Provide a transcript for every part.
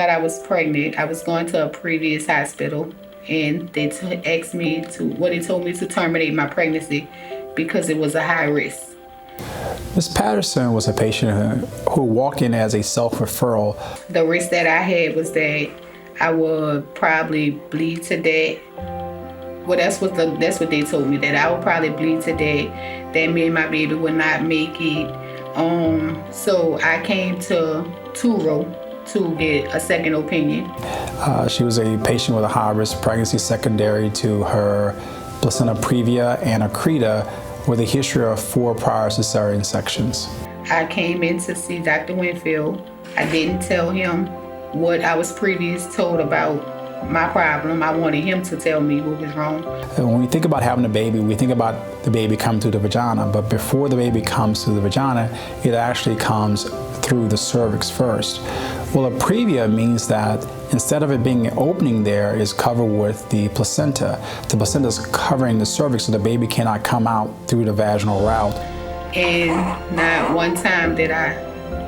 out I was pregnant, I was going to a previous hospital, and they asked me they told me to terminate my pregnancy because it was a high risk. Ms. Patterson was a patient who walked in as a self-referral. The risk that I had was that I would probably bleed to death. Well, that's what they told me, that I would probably bleed to death, that me and my baby would not make it. So I came to Turo to get a second opinion. She was a patient with a high-risk pregnancy secondary to her placenta previa and accreta with a history of 4 prior cesarean sections. I came in to see Dr. Winfield. I didn't tell him what I was previously told about my problem. I wanted him to tell me what was wrong. When we think about having a baby, we think about the baby coming through the vagina, but before the baby comes through the vagina, it actually comes through the cervix first. Well, a previa means that instead of it being an opening there, is covered with the placenta. The placenta is covering the cervix so the baby cannot come out through the vaginal route. And not one time did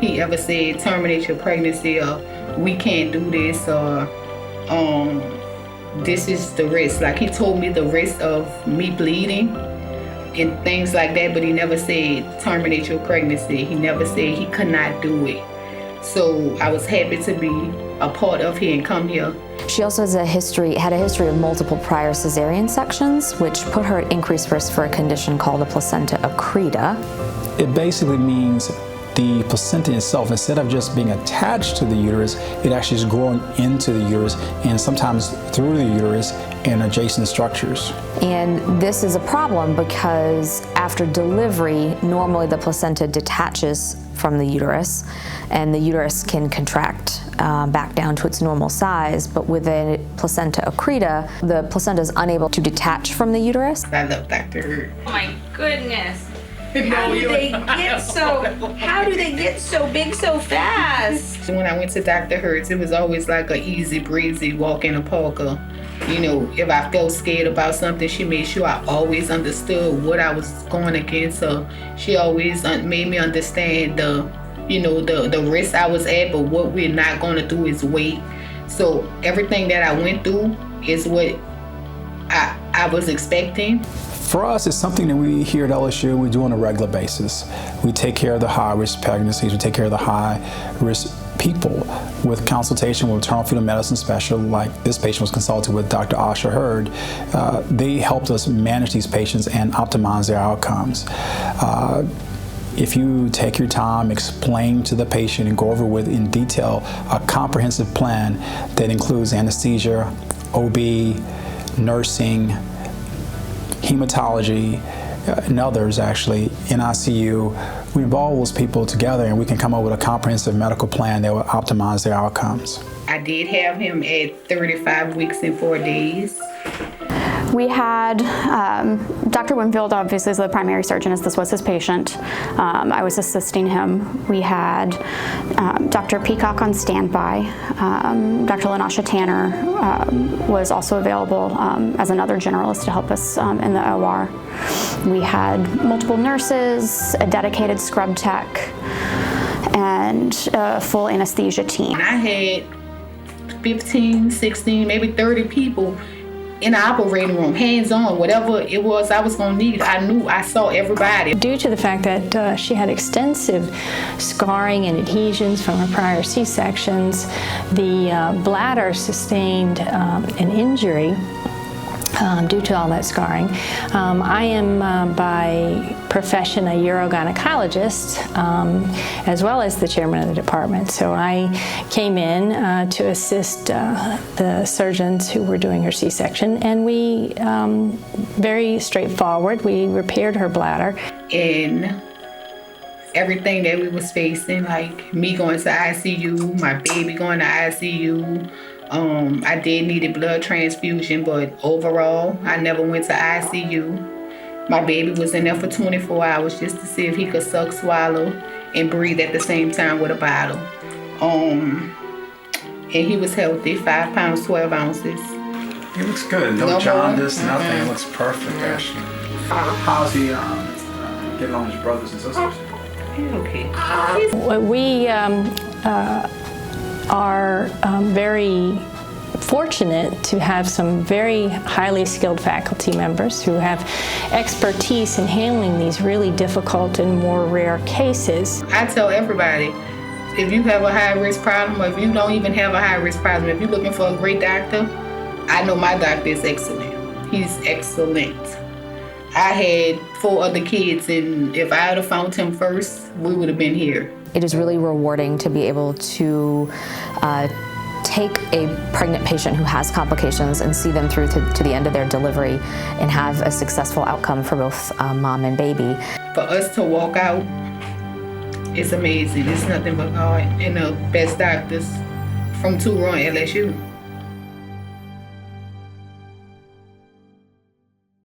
he ever said, terminate your pregnancy, or we can't do this, or this is the risk. Like, he told me the risk of me bleeding and things like that, but he never said terminate your pregnancy. He never said he could not do it. So I was happy to be a part of here and come here. She also had a history of multiple prior cesarean sections, which put her at increased risk for a condition called a placenta accreta. It basically means the placenta itself, instead of just being attached to the uterus, it actually is growing into the uterus and sometimes through the uterus and adjacent structures. And this is a problem because after delivery, normally the placenta detaches from the uterus and the uterus can contract back down to its normal size, but with a placenta accreta, the placenta is unable to detach from the uterus. I love Dr. Hurd. Oh my goodness. How do they get so big so fast? When I went to Dr. Hurd's, it was always like an easy breezy walk in the park. You know, if I felt scared about something, she made sure I always understood what I was going against. So she always made me understand the risk I was at, but what we're not going to do is wait. So everything that I went through is what I was expecting. For us, it's something that we here at LSU, we do on a regular basis. We take care of the high-risk pregnancies, we take care of the high-risk people with consultation with maternal fetal medicine specialists, like this patient was consulted with Dr. Asha Hurd. They helped us manage these patients and optimize their outcomes. If you take your time, explain to the patient and go over with in detail a comprehensive plan that includes anesthesia, OB, nursing, hematology, and others actually in ICU, we involve those people together and we can come up with a comprehensive medical plan that will optimize their outcomes. I did have him at 35 weeks and 4 days. We had Dr. Winfield, obviously, is the primary surgeon, as this was his patient. I was assisting him. We had Dr. Peacock on standby. Dr. Lanasha Tanner was also available as another generalist to help us in the OR. We had multiple nurses, a dedicated scrub tech, and a full anesthesia team. I had 15, 16, maybe 30 people in the operating room, hands-on, whatever it was I was going to need. I saw everybody. Due to the fact that she had extensive scarring and adhesions from her prior C-sections, the bladder sustained an injury due to all that scarring. I am by profession a urogynecologist as well as the chairman of the department. So I came in to assist the surgeons who were doing her C-section, and we, very straightforward, we repaired her bladder. And everything that we was facing, like me going to ICU, my baby going to ICU, I did need a blood transfusion, but overall, I never went to ICU. My baby was in there for 24 hours just to see if he could suck, swallow, and breathe at the same time with a bottle. And he was healthy, 5 pounds, 12 ounces. He looks good. No jaundice, nothing. It looks perfect, actually. How's he getting on with his brothers and sisters? Okay. We are very fortunate to have some very highly skilled faculty members who have expertise in handling these really difficult and more rare cases. I tell everybody, if you have a high-risk problem, or if you don't even have a high-risk problem, if you're looking for a great doctor, I know my doctor is excellent. He's excellent. I had 4 other kids, and if I had have found him first, we would have been here. It is really rewarding to be able to take a pregnant patient who has complications and see them through to the end of their delivery and have a successful outcome for both mom and baby. For us to walk out, it's amazing. It's nothing but God and the best doctors from Touro and LSU.